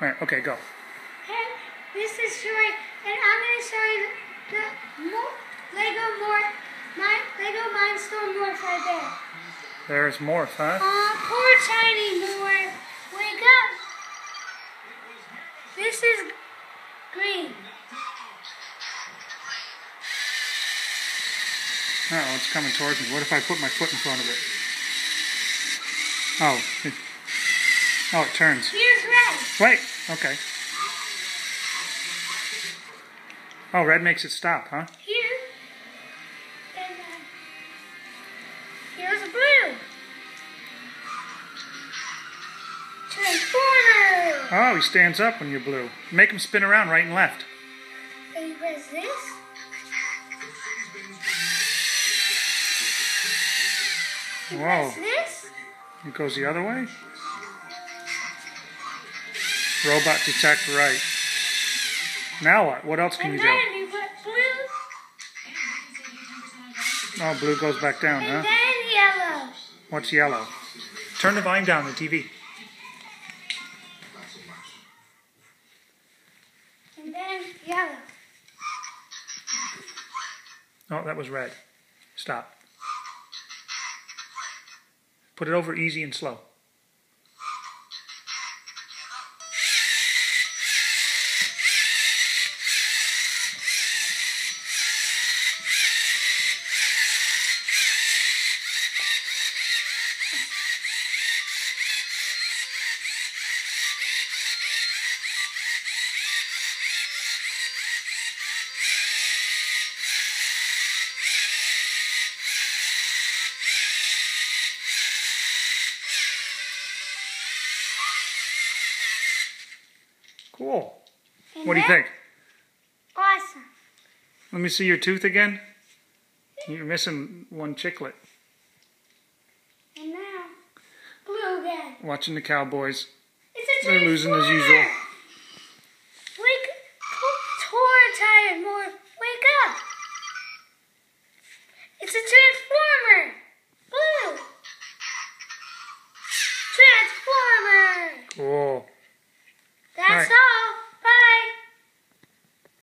Right, okay, go. Okay, this is showing, and I'm going to show you the Lego Mindstorm Morph right there. There's Morph, huh? Poor tiny Morph. Wake up. This is green. Oh, it's coming towards me. What if I put my foot in front of it? Oh, it turns. Here's red. Wait, okay. Oh, red makes it stop, huh? Here. And here's blue. Transformer. Oh, he stands up when you're blue. Make him spin around right and left. And you press this. You Whoa. press this. It goes the other way? Robot detect right. Now what? What else can you do? And then you put blue. Oh, blue goes back down, And huh? then yellow. What's yellow? Turn the volume down, the TV. And then yellow. Oh, that was red. Stop. Put it over easy and slow. Cool. And What do you then- think? Awesome. Let me see your tooth again. You're missing one chiclet. And now, blue again. Watching the Cowboys. It's a They're losing as usual. Transformer.